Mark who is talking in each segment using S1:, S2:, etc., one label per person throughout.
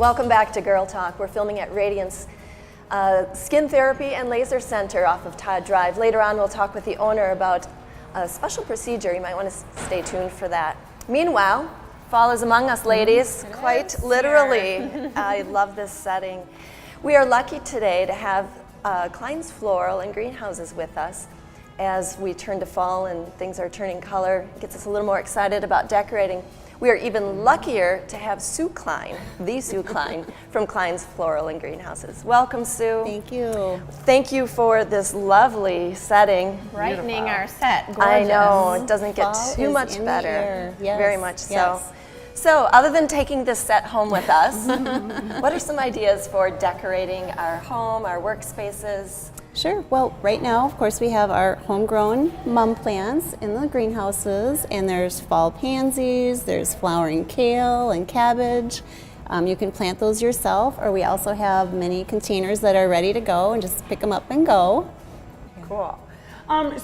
S1: Welcome back to Girl Talk. We're filming at Radiance Skin Therapy and Laser Center off of Todd Drive. Later on, we'll talk with the owner about a special procedure. You might want to stay tuned for that. Meanwhile, fall is among us, ladies, quite literally. I love this setting. We are lucky today to have Klein's Floral and Greenhouses with us as we turn to fall and things are turning color. It gets us a little more excited about decorating. We are even luckier to have Sue Klein, the Sue Klein, from Klein's Floral and Greenhouses. Welcome, Sue.
S2: Thank you.
S1: Thank you for this lovely setting.
S3: Brightening our set. Gorgeous.
S1: I know, it doesn't get
S2: Fall
S1: too
S2: is
S1: much
S2: in the
S1: better.
S2: air. Yes.
S1: Very much so.
S2: Yes.
S1: So, other than taking this set home with us, what are some ideas for decorating our home, our workspaces?
S2: Sure. Well, right now, of course, we have our homegrown mum plants in the greenhouses, and there's fall pansies, there's flowering kale and cabbage. You can plant those yourself, or we also have many containers that are ready to go and just pick them up and go.
S4: Cool.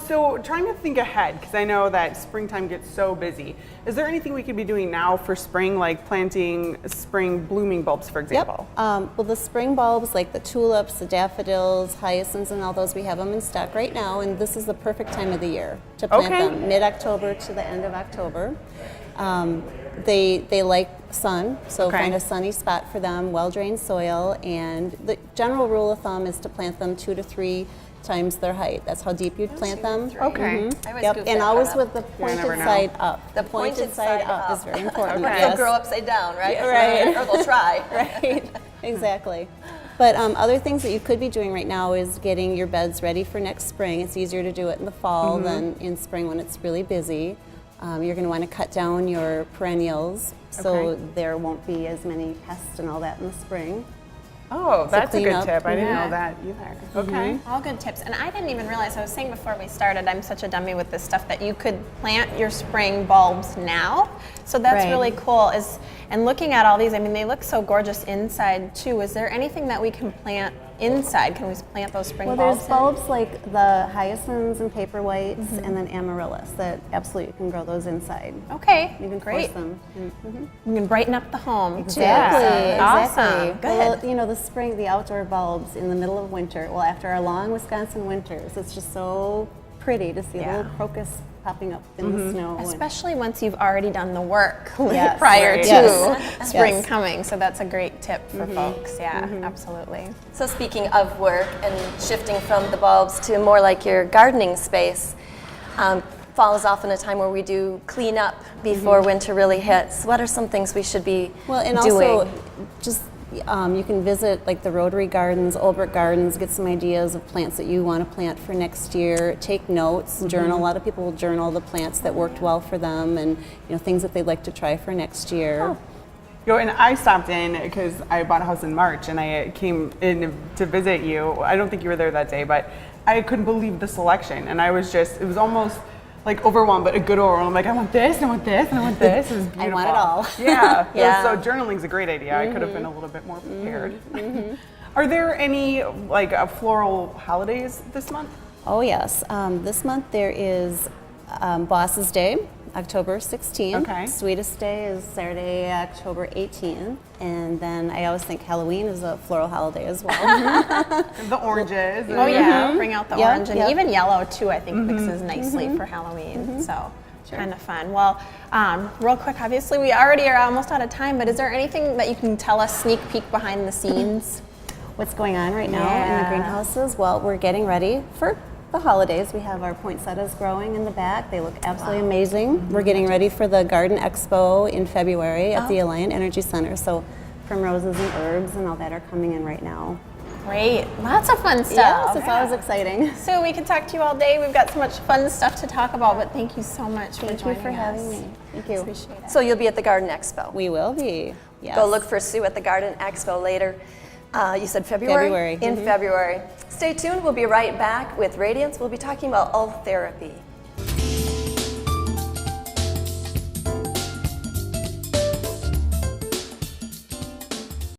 S4: So trying to think ahead, because I know that springtime gets so busy. Is there anything we could be doing now for spring, like planting spring blooming bulbs, for example?
S2: Well, the spring bulbs, like the tulips, the daffodils, hyacinths, and all those, we have them in stock right now, and this is the perfect time of the year to plant them, mid-October to the end of October. They like sun, so find a sunny spot for them, well-drained soil, and the general rule of thumb is to plant them 2 to 3 times their height. That's how deep you'd plant them.
S4: Okay.
S2: And always with the pointed side up.
S1: The pointed side up
S2: is very important.
S1: They'll grow upside down, right?
S2: Right.
S1: Or they'll try.
S2: Right. Exactly. But other things that you could be doing right now is getting your beds ready for next spring. It's easier to do it in the fall than in spring when it's really busy. You're going to want to cut down your perennials so there won't be as many pests and all that in the spring.
S4: Oh, that's a good tip. I didn't know
S3: Yeah.
S4: that either. Okay.
S3: All good tips. And I didn't even realize, I was saying before we started, I'm such a dummy with this stuff, that you could plant your spring bulbs now. So that's really cool. And looking at all these, I mean, they look so gorgeous inside too. Is there anything that we can plant inside? Can we plant those spring bulbs?
S2: Well, there's bulbs like the hyacinths and paper whites and then amaryllis that absolutely you can grow those inside.
S3: Okay,
S2: You can
S3: great.
S2: force them.
S3: You can brighten up the home
S2: Exactly.
S3: too.
S2: Exactly.
S3: Awesome. Good.
S2: Well, you know, the spring, the outdoor bulbs in the middle of winter. Well, after our long Wisconsin winters, it's just so pretty to see little crocus popping up in the snow.
S3: Especially once you've already done the work
S2: Yes.
S3: prior to
S2: Yes.
S3: spring
S2: Yes.
S3: coming. So that's a great tip for folks. Yeah, absolutely.
S1: So speaking of work and shifting from the bulbs to more like your gardening space, fall is often a time where we do clean up before winter really hits. What are some things we should be
S2: And
S1: doing?
S2: also just you can visit like the Rotary Gardens, Olbert Gardens, get some ideas of plants that you want to plant for next year. Take notes, journal. A lot of people will journal the plants that worked well for them and things that they'd like to try for next year.
S4: And I stopped in because I bought a house in March and I came in to visit you. I don't think you were there that day, but I couldn't believe the selection. And I was it was almost like overwhelmed, but a good overwhelm. I'm like, I want this, and I want this, and I want this. It was beautiful.
S2: I want it all.
S4: Yeah. So journaling's a great idea. I could have been a little bit more prepared. Are there any floral holidays this month?
S2: Oh yes. This month there is Boss's Day, October 16th.
S4: Okay.
S2: Sweetest Day is Saturday, October 18th. And then I always think Halloween is a floral holiday as well.
S4: The oranges.
S3: Oh yeah, bring out the orange and
S2: Yep.
S3: even yellow too. I think mixes nicely for Halloween. So kind of fun. Well, real quick, obviously we already are almost out of time, but is there anything that you can tell us, sneak peek behind the scenes?
S2: What's going on right now in the greenhouses? Well, we're getting ready for the holidays. We have our poinsettias growing in the back. They look absolutely amazing. We're getting ready for the Garden Expo in February at the Alliant Energy Center. So primroses and herbs and all that are coming in right now.
S3: Great, lots of fun
S2: Yes,
S3: stuff.
S2: it's always exciting.
S3: So we could talk to you all day. We've got so much fun stuff to talk about, but thank you so much for joining us.
S2: Thank you for having me. Thank you.
S3: Appreciate it.
S1: So you'll be at the Garden Expo.
S2: We will be. Yes.
S1: Go look for Sue at the Garden Expo later. You said February?
S2: February.
S1: In February. Stay tuned. We'll be right back with Radiance. We'll be talking about ultherapy.